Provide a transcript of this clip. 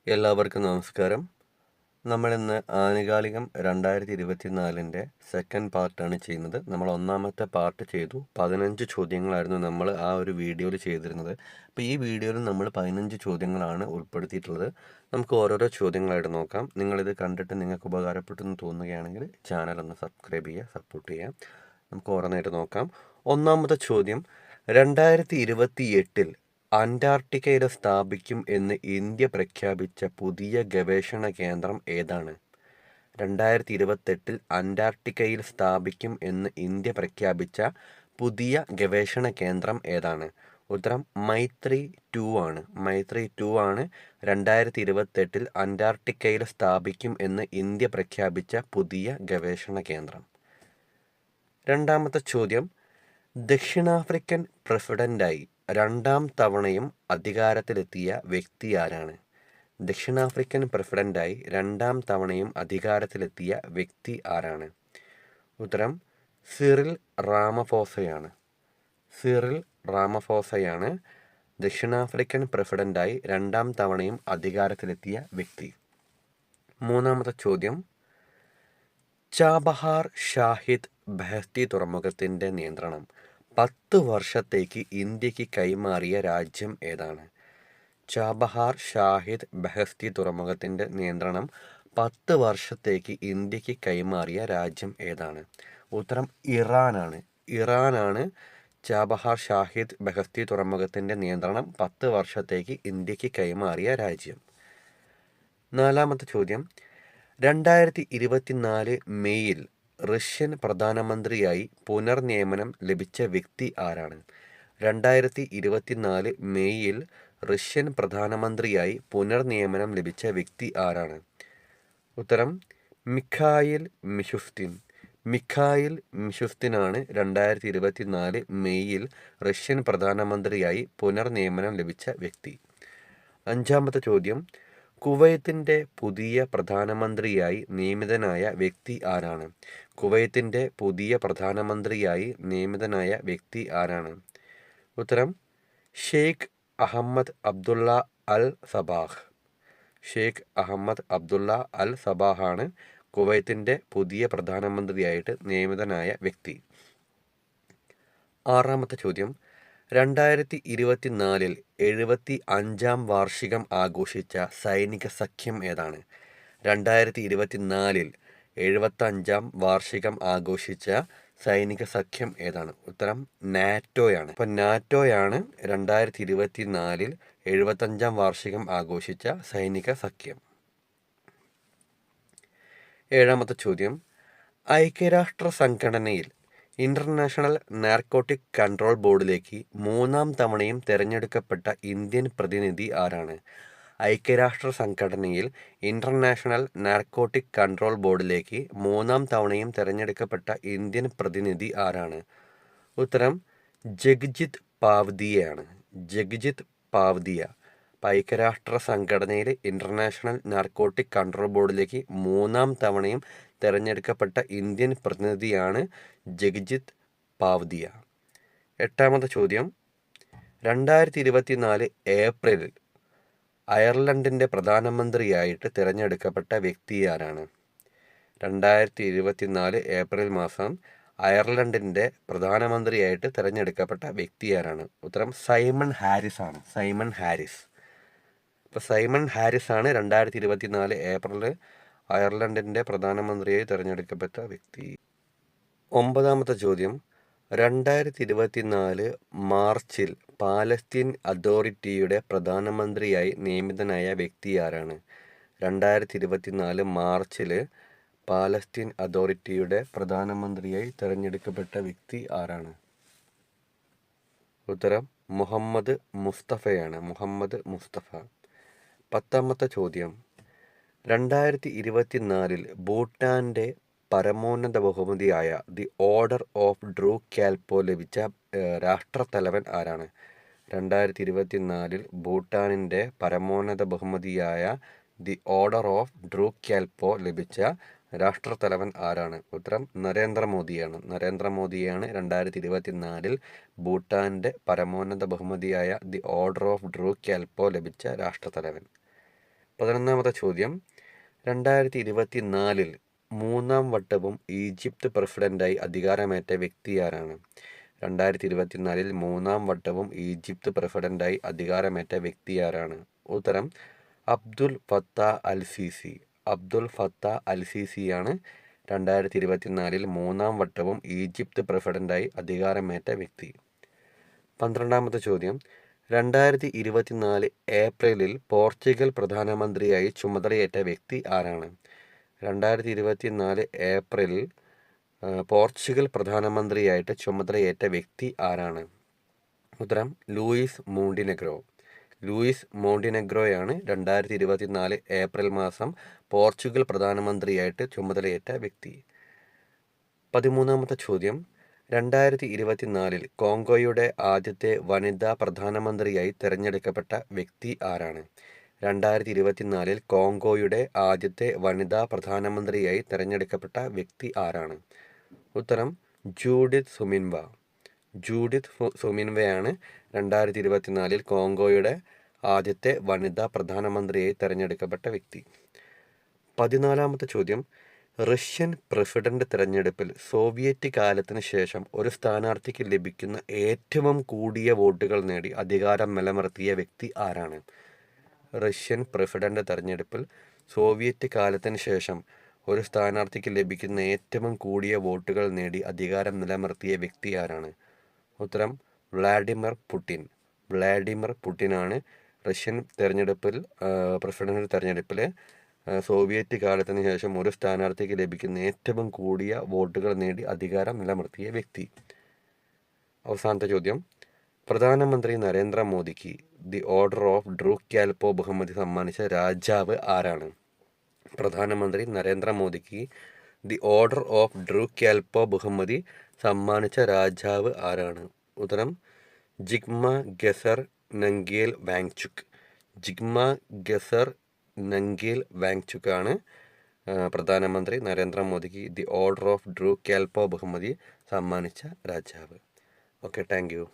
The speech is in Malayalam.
എല്ലാവർക്കും നമസ്കാരം. നമ്മളിന്ന് ആനുകാലികം 2024 സെക്കൻഡ് പാർട്ടാണ് ചെയ്യുന്നത്. നമ്മൾ ഒന്നാമത്തെ പാർട്ട് ചെയ്തു. 15 ചോദ്യങ്ങളായിരുന്നു നമ്മൾ ആ ഒരു വീഡിയോയിൽ ചെയ്തിരുന്നത്. അപ്പോൾ ഈ വീഡിയോയിൽ നമ്മൾ 15 ചോദ്യങ്ങളാണ് ഉൾപ്പെടുത്തിയിട്ടുള്ളത്. നമുക്ക് ഓരോരോ ചോദ്യങ്ങളായിട്ട് നോക്കാം. നിങ്ങളിത് കണ്ടിട്ട് നിങ്ങൾക്ക് ഉപകാരപ്പെട്ടെന്ന് തോന്നുകയാണെങ്കിൽ ചാനൽ ഒന്ന് സബ്സ്ക്രൈബ് ചെയ്യുക, സപ്പോർട്ട് ചെയ്യുക. നമുക്ക് ഓരോന്നായിട്ട് നോക്കാം. ഒന്നാമത്തെ ചോദ്യം, 2028 അന്റാർട്ടിക്കയിൽ സ്ഥാപിക്കും എന്ന് ഇന്ത്യ പ്രഖ്യാപിച്ച പുതിയ ഗവേഷണ കേന്ദ്രം ഏതാണ്? 2028 അന്റാർട്ടിക്കയിൽ സ്ഥാപിക്കും എന്ന് ഇന്ത്യ പ്രഖ്യാപിച്ച പുതിയ ഗവേഷണ കേന്ദ്രം ഏതാണ്? ഉത്തരം മൈത്രി 2 ആണ്. മൈത്രി 2 ആണ് 2028 അന്റാർട്ടിക്കയിൽ സ്ഥാപിക്കും എന്ന് ഇന്ത്യ പ്രഖ്യാപിച്ച പുതിയ ഗവേഷണ കേന്ദ്രം. രണ്ടാമത്തെ ചോദ്യം, ദക്ഷിണാഫ്രിക്കൻ പ്രസിഡന്റായി രണ്ടാം തവണയും അധികാരത്തിലെത്തിയ വ്യക്തി ആരാണ്? ദക്ഷിണാഫ്രിക്കൻ പ്രസിഡന്റായി രണ്ടാം തവണയും അധികാരത്തിലെത്തിയ വ്യക്തി ആരാണ്? ഉത്തരം സിറിൽ റാമഫോസയാണ്. സിറിൽ റാമഫോസയാണ് ദക്ഷിണാഫ്രിക്കൻ പ്രസിഡന്റായി രണ്ടാം തവണയും അധികാരത്തിലെത്തിയ വ്യക്തി. മൂന്നാമത്തെ ചോദ്യം, ചാബഹാർ ഷാഹിദ് ബെഹ്സ്തി തുറമുഖത്തിൻ്റെ നിയന്ത്രണം 10 വർഷത്തേക്ക് ഇന്ത്യക്ക് കൈമാറിയ രാജ്യം ഏതാണ്? ചാബഹാർ ഷാഹിദ് ബെഹ്സ്തി തുറമുഖത്തിൻ്റെ നിയന്ത്രണം 10 വർഷത്തേക്ക് ഇന്ത്യക്ക് കൈമാറിയ രാജ്യം ഏതാണ്? ഉത്തരം ഇറാനാണ്. ഇറാനാണ് ചാബഹാർ ഷാഹിദ് ബെഹ്സ്തി തുറമുഖത്തിൻ്റെ നിയന്ത്രണം 10 വർഷത്തേക്ക് ഇന്ത്യക്ക് കൈമാറിയ രാജ്യം. നാലാമത്തെ ചോദ്യം, 2024 മെയ്യിൽ റഷ്യൻ പ്രധാനമന്ത്രിയായി പുനർനിയമനം ലഭിച്ച വ്യക്തി ആരാണ്? 2024 മെയ്യിൽ റഷ്യൻ പ്രധാനമന്ത്രിയായി പുനർനിയമനം ലഭിച്ച വ്യക്തി ആരാണ്? ഉത്തരം മിഖായിൽ മിഷുസ്തിൻ. മിഖായിൽ മിഷുസ്തിനാണ് 2024 മെയ്യിൽ റഷ്യൻ പ്രധാനമന്ത്രിയായി പുനർനിയമനം ലഭിച്ച വ്യക്തി. അഞ്ചാമത്തെ ചോദ്യം, കുവൈത്തിൻ്റെ പുതിയ പ്രധാനമന്ത്രിയായി നിയമിതനായ വ്യക്തി ആരാണ്? കുവൈത്തിൻ്റെ പുതിയ പ്രധാനമന്ത്രിയായി നിയമിതനായ വ്യക്തി ആരാണ്? ഉത്തരം ഷെയ്ഖ് അഹമ്മദ് അബ്ദുള്ള അൽ സബാഹ്. ഷെയ്ഖ് അഹമ്മദ് അബ്ദുള്ള അൽ സബാഹാണ് കുവൈത്തിൻ്റെ പുതിയ പ്രധാനമന്ത്രിയായിട്ട് നിയമിതനായ വ്യക്തി. ആറാമത്തെ ചോദ്യം, 2024 75-ാം വാർഷികം ആഘോഷിച്ച സൈനിക സഖ്യം ഏതാണ്? 2024 75-ാം വാർഷികം ആഘോഷിച്ച സൈനിക സഖ്യം ഏതാണ്? ഉത്തരം നാറ്റോയാണ്. അപ്പം നാറ്റോയാണ് 2024 75-ാം വാർഷികം ആഘോഷിച്ച സൈനിക സഖ്യം. ഏഴാമത്തെ ചോദ്യം, ഐക്യരാഷ്ട്ര സംഘടനയിൽ ഇൻ്റർനാഷണൽ നാർക്കോട്ടിക് കൺട്രോൾ ബോർഡിലേക്ക് 3-ാം തവണയും തിരഞ്ഞെടുക്കപ്പെട്ട ഇന്ത്യൻ പ്രതിനിധി ആരാണ്? ഐക്യരാഷ്ട്ര സംഘടനയിൽ ഇൻ്റർനാഷണൽ നാർക്കോട്ടിക് കൺട്രോൾ ബോർഡിലേക്ക് 3-ാം തവണയും തിരഞ്ഞെടുക്കപ്പെട്ട ഇന്ത്യൻ പ്രതിനിധി ആരാണ്? ഉത്തരം ജഗ്ജിത് പാവ്ദിയയാണ്. ജഗ്ജിത് പാവ്ദിയ. ഐക്യരാഷ്ട്ര സംഘടനയിൽ ഇൻ്റർനാഷണൽ നാർക്കോട്ടിക് കൺട്രോൾ ബോർഡിലേക്ക് 3-ാം തവണയും തിരഞ്ഞെടുക്കപ്പെട്ട ഇന്ത്യൻ പ്രതിനിധിയാണ് ജഗ്ജിത് പാവ്ദിയ. എട്ടാമത്തെ ചോദ്യം, 2024 ഏപ്രിലിൽ അയർലൻഡിൻ്റെ പ്രധാനമന്ത്രിയായിട്ട് തിരഞ്ഞെടുക്കപ്പെട്ട വ്യക്തി ആരാണ്? 2024 ഏപ്രിൽ മാസം അയർലൻഡിൻ്റെ പ്രധാനമന്ത്രിയായിട്ട് തിരഞ്ഞെടുക്കപ്പെട്ട വ്യക്തി ആരാണ്? ഉത്തരം സൈമൺ ഹാരിസ് ആണ്. Simon Harris. ഇപ്പോൾ സൈമൺ ഹാരിസ് ആണ് 2024 ഏപ്രിലിൽ അയർലൻഡിൻ്റെ പ്രധാനമന്ത്രിയായി തിരഞ്ഞെടുക്കപ്പെട്ട വ്യക്തി. ഒമ്പതാമത്തെ ചോദ്യം, 2024 മാർച്ചിൽ പാലസ്തീൻ അതോറിറ്റിയുടെ പ്രധാനമന്ത്രിയായി നിയമിതനായ വ്യക്തി ആരാണ്? 2024 മാർച്ചിൽ പാലസ്തീൻ അതോറിറ്റിയുടെ പ്രധാനമന്ത്രിയായി തിരഞ്ഞെടുക്കപ്പെട്ട വ്യക്തി ആരാണ്? ഉത്തരം മുഹമ്മദ് മുസ്തഫയാണ്. മുഹമ്മദ് മുസ്തഫ. പത്താമത്തെ ചോദ്യം, 2024 ഭൂട്ടാൻ്റെ പരമോന്നത ബഹുമതിയായ ദി ഓർഡർ ഓഫ് ഡ്രൂ ക്യാൽപോ ലഭിച്ച രാഷ്ട്രത്തലവൻ ആരാണ്? 2024 ഭൂട്ടാനിൻ്റെ പരമോന്നത ബഹുമതിയായ ദി ഓർഡർ ഓഫ് ഡ്രൂ ക്യാൽപോ ലഭിച്ച രാഷ്ട്രത്തലവൻ ആരാണ്? ഉത്തരം നരേന്ദ്രമോദിയാണ്. നരേന്ദ്രമോദിയാണ് 2024 ഭൂട്ടാൻ്റെ പരമോന്നത ബഹുമതിയായ ദി ഓർഡർ ഓഫ് ഡ്രൂ ക്യാൽപോ ലഭിച്ച രാഷ്ട്രത്തലവൻ. 11ാമത്തെ ചോദ്യം, 2024 മൂന്നാം വട്ടവും ഈജിപ്ത് പ്രസിഡന്റായി അധികാരമേറ്റ വ്യക്തി ആരാണ്? 2024 മൂന്നാം വട്ടവും ഈജിപ്ത് പ്രസിഡന്റായി അധികാരമേറ്റ വ്യക്തി ആരാണ്? ഉത്തരം അബ്ദുൽ ഫത്താഹ് അൽ സിസി. അബ്ദുൽ ഫത്താഹ് അൽ സിസിയാണ് 2024 മൂന്നാം വട്ടവും ഈജിപ്ത് പ്രസിഡന്റായി അധികാരമേറ്റ വ്യക്തി. 12ാമത്തെ ചോദ്യം, 2024 ഏപ്രിലിൽ പോർച്ചുഗൽ പ്രധാനമന്ത്രിയായി ചുമതലയേറ്റ വ്യക്തി ആരാണ്? 2024 ഏപ്രിലിൽ പോർച്ചുഗൽ പ്രധാനമന്ത്രിയായിട്ട് ചുമതലയേറ്റ വ്യക്തി ആരാണ്? ഉത്തരം ലൂയിസ് മോണ്ടിനെഗ്രോ. ലൂയിസ് മോണ്ടിനെഗ്രോയാണ് 2024 ഏപ്രിൽ മാസം പോർച്ചുഗൽ പ്രധാനമന്ത്രിയായിട്ട് ചുമതലയേറ്റ വ്യക്തി. 13ാമത്തെ ചോദ്യം, 2024 കോങ്കോയുടെ ആദ്യത്തെ വനിതാ പ്രധാനമന്ത്രിയായി തിരഞ്ഞെടുക്കപ്പെട്ട വ്യക്തി ആരാണ്? 2024 കോങ്കോയുടെ ആദ്യത്തെ വനിതാ പ്രധാനമന്ത്രിയായി തിരഞ്ഞെടുക്കപ്പെട്ട വ്യക്തി ആരാണ്? ഉത്തരം ജൂഡിത്ത് സുമിൻവ. ജൂഡിത്ത് സുമിൻവയാണ് 2024 കോങ്കോയുടെ ആദ്യത്തെ വനിതാ പ്രധാനമന്ത്രിയായി തിരഞ്ഞെടുക്കപ്പെട്ട വ്യക്തി. 14ാമത്തെ ചോദ്യം, റഷ്യൻ പ്രസിഡന്റ് തിരഞ്ഞെടുപ്പിൽ സോവിയറ്റ് കാലത്തിന് ശേഷം ഒരു സ്ഥാനാർത്ഥിക്ക് ലഭിക്കുന്ന ഏറ്റവും കൂടിയ വോട്ടുകൾ നേടി അധികാരം നിലനിർത്തിയ വ്യക്തി ആരാണ്? റഷ്യൻ പ്രസിഡന്റ് തിരഞ്ഞെടുപ്പിൽ സോവിയറ്റ് കാലത്തിന് ശേഷം ഒരു സ്ഥാനാർത്ഥിക്ക് ലഭിക്കുന്ന ഏറ്റവും കൂടിയ വോട്ടുകൾ നേടി അധികാരം നിലനിർത്തിയ വ്യക്തി ആരാണ്? ഉത്തരം വ്ളാഡിമിർ പുടിൻ. വ്ളാഡിമിർ പുടിനാണ് റഷ്യൻ പ്രസിഡന്റ് തിരഞ്ഞെടുപ്പിൽ സോവിയറ്റ് കാലത്തിന് ശേഷം ഒരു സ്ഥാനാർത്ഥിക്ക് ലഭിക്കുന്ന ഏറ്റവും കൂടിയ വോട്ടുകൾ നേടി അധികാരം നിലനിർത്തിയ വ്യക്തി. അവസാനത്തെ ചോദ്യം, പ്രധാനമന്ത്രി നരേന്ദ്രമോദിക്ക് ദി ഓർഡർ ഓഫ് ഡ്രൂക്യാൽപോ ബഹുമതി സമ്മാനിച്ച രാജാവ് ആരാണ്? പ്രധാനമന്ത്രി നരേന്ദ്രമോദിക്ക് ദി ഓർഡർ ഓഫ് ഡ്രൂക്യാൽപോ ബഹുമതി സമ്മാനിച്ച രാജാവ് ആരാണ്? ഉത്തരം ജിഗ്മ ഗെസർ നംഗ്യേൽ വാങ്ചുക്. ജിഗ്മ ഗെസർ നംഗ്യേൽ വാങ്ചുക് ആണ് പ്രധാനമന്ത്രി നരേന്ദ്രമോദിക്ക് ദി ഓർഡർ ഓഫ് ഡ്രൂക്യാൽപോ ബഹുമതി സമ്മാനിച്ച രാജാവ്. Okay, thank you.